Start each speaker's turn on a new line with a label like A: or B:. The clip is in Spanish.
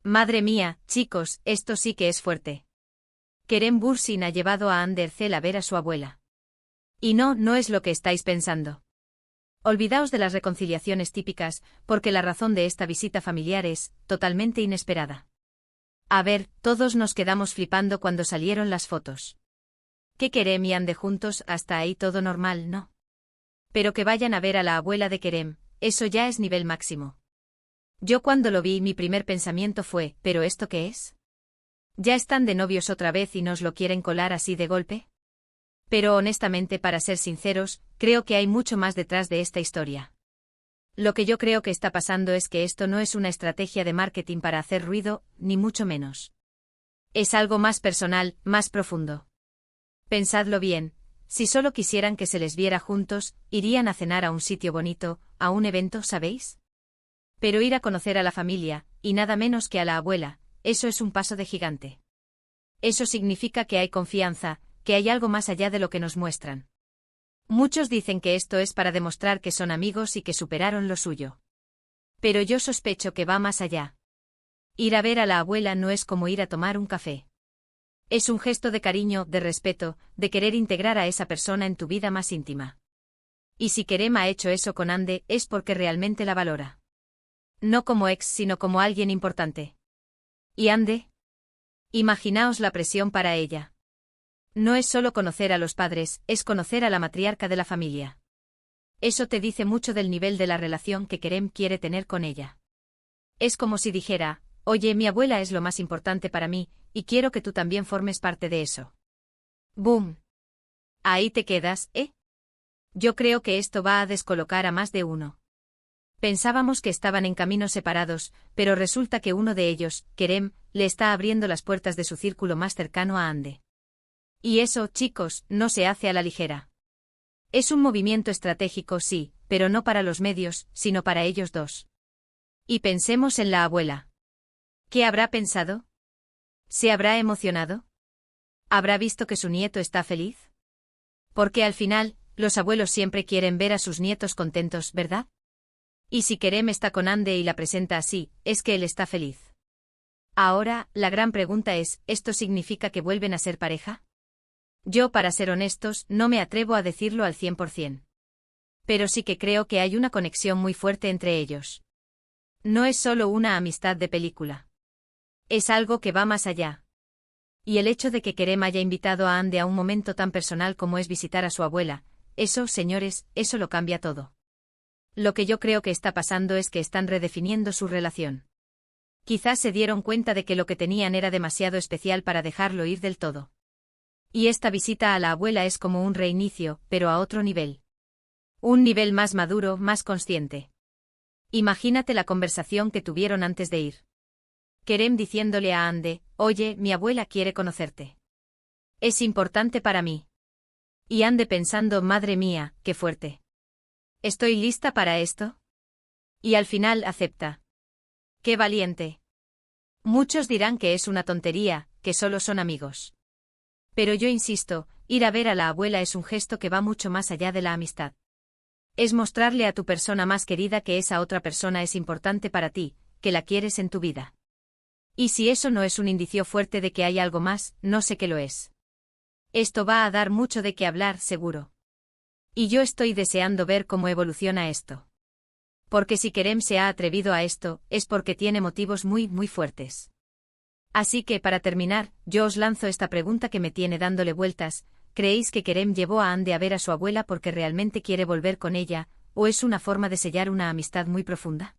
A: Madre mía, chicos, esto sí que es fuerte. Kerem Bürsin ha llevado a Hande Erçel a ver a su abuela. Y no es lo que estáis pensando. Olvidaos de las reconciliaciones típicas, porque la razón de esta visita familiar es totalmente inesperada. A ver, todos nos quedamos flipando cuando salieron las fotos. Que Kerem y Hande juntos, hasta ahí todo normal, ¿no? Pero que vayan a ver a la abuela de Kerem, eso ya es nivel máximo. Yo cuando lo vi mi primer pensamiento fue, ¿pero esto qué es? ¿Ya están de novios otra vez y nos lo quieren colar así de golpe? Pero honestamente, para ser sinceros, creo que hay mucho más detrás de esta historia. Lo que yo creo que está pasando es que esto no es una estrategia de marketing para hacer ruido, ni mucho menos. Es algo más personal, más profundo. Pensadlo bien, si solo quisieran que se les viera juntos, irían a cenar a un sitio bonito, a un evento, ¿sabéis? Pero ir a conocer a la familia, y nada menos que a la abuela, eso es un paso de gigante. Eso significa que hay confianza, que hay algo más allá de lo que nos muestran. Muchos dicen que esto es para demostrar que son amigos y que superaron lo suyo. Pero yo sospecho que va más allá. Ir a ver a la abuela no es como ir a tomar un café. Es un gesto de cariño, de respeto, de querer integrar a esa persona en tu vida más íntima. Y si Kerem ha hecho eso con Hande, es porque realmente la valora. No como ex, sino como alguien importante. ¿Y Hande? Imaginaos la presión para ella. No es solo conocer a los padres, es conocer a la matriarca de la familia. Eso te dice mucho del nivel de la relación que Kerem quiere tener con ella. Es como si dijera, oye, mi abuela es lo más importante para mí, y quiero que tú también formes parte de eso. ¡Boom! Ahí te quedas, ¿eh? Yo creo que esto va a descolocar a más de uno. Pensábamos que estaban en caminos separados, pero resulta que uno de ellos, Kerem, le está abriendo las puertas de su círculo más cercano a Hande. Y eso, chicos, no se hace a la ligera. Es un movimiento estratégico, sí, pero no para los medios, sino para ellos dos. Y pensemos en la abuela. ¿Qué habrá pensado? ¿Se habrá emocionado? ¿Habrá visto que su nieto está feliz? Porque al final, los abuelos siempre quieren ver a sus nietos contentos, ¿verdad? Y si Kerem está con Hande y la presenta así, es que él está feliz. Ahora, la gran pregunta es, ¿esto significa que vuelven a ser pareja? Yo, para ser honestos, no me atrevo a decirlo al 100%. Pero sí que creo que hay una conexión muy fuerte entre ellos. No es solo una amistad de película. Es algo que va más allá. Y el hecho de que Kerem haya invitado a Hande a un momento tan personal como es visitar a su abuela, eso, señores, eso lo cambia todo. Lo que yo creo que está pasando es que están redefiniendo su relación. Quizás se dieron cuenta de que lo que tenían era demasiado especial para dejarlo ir del todo. Y esta visita a la abuela es como un reinicio, pero a otro nivel. Un nivel más maduro, más consciente. Imagínate la conversación que tuvieron antes de ir. Kerem diciéndole a Hande, oye, mi abuela quiere conocerte. Es importante para mí. Y Hande pensando, madre mía, qué fuerte. ¿Estoy lista para esto? Y al final acepta. ¡Qué valiente! Muchos dirán que es una tontería, que solo son amigos. Pero yo insisto, ir a ver a la abuela es un gesto que va mucho más allá de la amistad. Es mostrarle a tu persona más querida que esa otra persona es importante para ti, que la quieres en tu vida. Y si eso no es un indicio fuerte de que hay algo más, no sé qué lo es. Esto va a dar mucho de qué hablar, seguro. Y yo estoy deseando ver cómo evoluciona esto. Porque si Kerem se ha atrevido a esto, es porque tiene motivos muy fuertes. Así que, para terminar, yo os lanzo esta pregunta que me tiene dándole vueltas, ¿creéis que Kerem llevó a Hande a ver a su abuela porque realmente quiere volver con ella, o es una forma de sellar una amistad muy profunda?